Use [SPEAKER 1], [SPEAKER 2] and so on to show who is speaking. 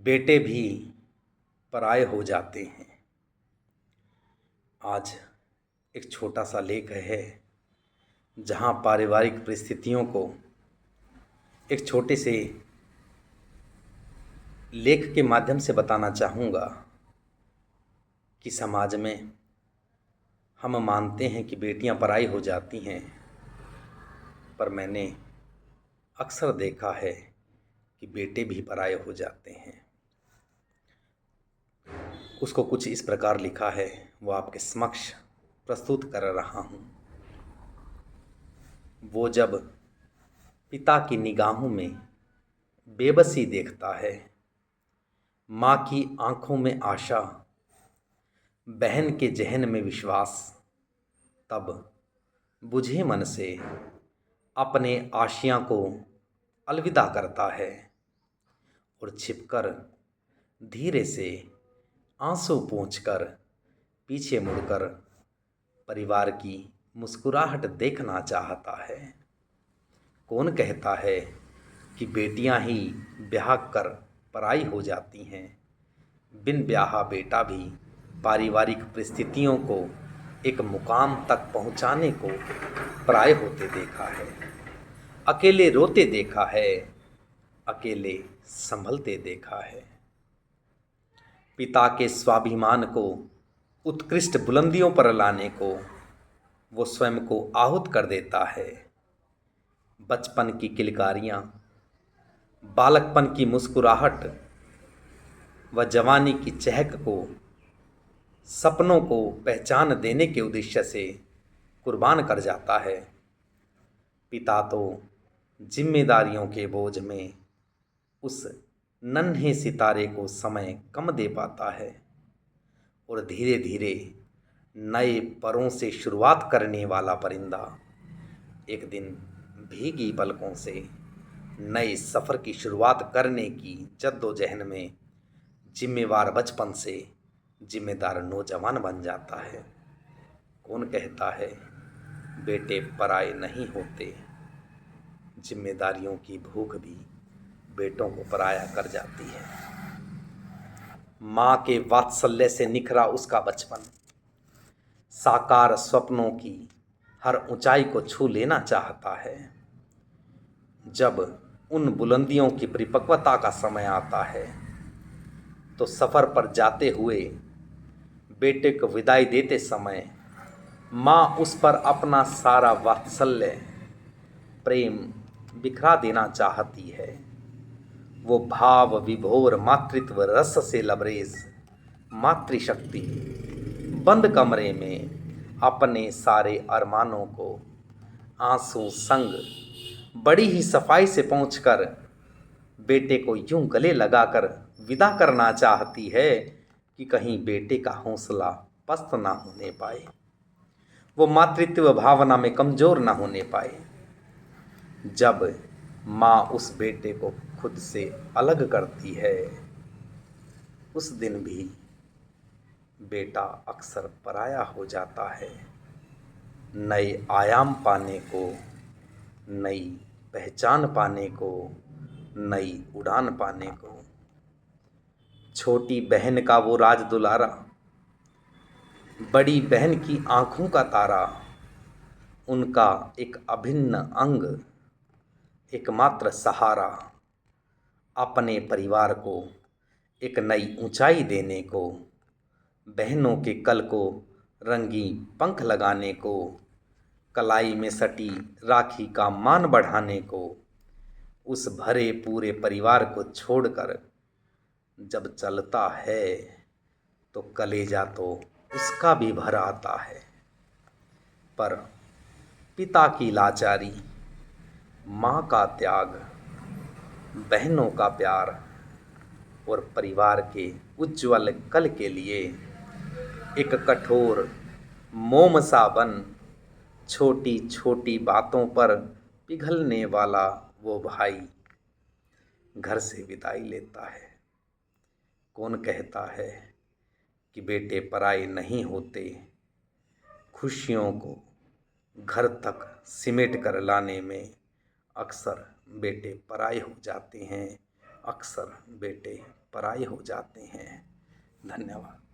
[SPEAKER 1] बेटे भी पराये हो जाते हैं। आज एक छोटा सा लेख है जहाँ पारिवारिक परिस्थितियों को एक छोटे से लेख के माध्यम से बताना चाहूँगा कि समाज में हम मानते हैं कि बेटियां पराई हो जाती हैं, पर मैंने अक्सर देखा है कि बेटे भी पराये हो जाते हैं। उसको कुछ इस प्रकार लिखा है, वो आपके समक्ष प्रस्तुत कर रहा हूँ। वो जब पिता की निगाहों में बेबसी देखता है, माँ की आंखों में आशा, बहन के जहन में विश्वास, तब बुझे मन से अपने आशियाँ को अलविदा करता है और छिपकर धीरे से आंसू पोंछकर पीछे मुड़कर परिवार की मुस्कुराहट देखना चाहता है। कौन कहता है कि बेटियां ही ब्याह कर पराई हो जाती हैं? बिन ब्याहा बेटा भी पारिवारिक परिस्थितियों को एक मुकाम तक पहुंचाने को पराये होते देखा है। अकेले रोते देखा है, अकेले संभलते देखा है। पिता के स्वाभिमान को उत्कृष्ट बुलंदियों पर लाने को वो स्वयं को आहुत कर देता है। बचपन की किलकारियाँ, बालकपन की मुस्कुराहट व जवानी की चहक को, सपनों को पहचान देने के उद्देश्य से कुर्बान कर जाता है। पिता तो जिम्मेदारियों के बोझ में उस नन्हे सितारे को समय कम दे पाता है और धीरे धीरे नए परों से शुरुआत करने वाला परिंदा एक दिन भीगी पलकों से नए सफ़र की शुरुआत करने की जद्दोजहद में जिम्मेवार बचपन से जिम्मेदार नौजवान बन जाता है। कौन कहता है बेटे पराये नहीं होते? जिम्मेदारियों की भूख भी बेटों को पराया कर जाती है। माँ के वात्सल्य से निखरा उसका बचपन साकार स्वप्नों की हर ऊंचाई को छू लेना चाहता है। जब उन बुलंदियों की परिपक्वता का समय आता है तो सफ़र पर जाते हुए बेटे को विदाई देते समय माँ उस पर अपना सारा वात्सल्य प्रेम बिखरा देना चाहती है। वो भाव विभोर मातृत्व रस से लबरेज मातृशक्ति बंद कमरे में अपने सारे अरमानों को आंसू संग बड़ी ही सफाई से पहुंचकर बेटे को यूं गले लगाकर विदा करना चाहती है कि कहीं बेटे का हौसला पस्त ना होने पाए, वो मातृत्व भावना में कमज़ोर ना होने पाए। जब माँ उस बेटे को खुद से अलग करती है, उस दिन भी बेटा अक्सर पराया हो जाता है। नए आयाम पाने को, नई पहचान पाने को, नई उड़ान पाने को। छोटी बहन का वो राज दुलारा, बड़ी बहन की आँखों का तारा, उनका एक अभिन्न अंग, एकमात्र सहारा, अपने परिवार को एक नई ऊंचाई देने को, बहनों के कल को रंगी पंख लगाने को, कलाई में सटी राखी का मान बढ़ाने को, उस भरे पूरे परिवार को छोड़कर जब चलता है तो कलेजा तो उसका भी भर आता है। पर पिता की लाचारी, माँ का त्याग, बहनों का प्यार और परिवार के उज्ज्वल कल के लिए एक कठोर मोम सा बन छोटी छोटी बातों पर पिघलने वाला वो भाई घर से विदाई लेता है। कौन कहता है कि बेटे पराये नहीं होते? खुशियों को घर तक सिमट कर लाने में अक्सर बेटे पराये हो जाते हैं। अक्सर बेटे पराये हो जाते हैं। धन्यवाद।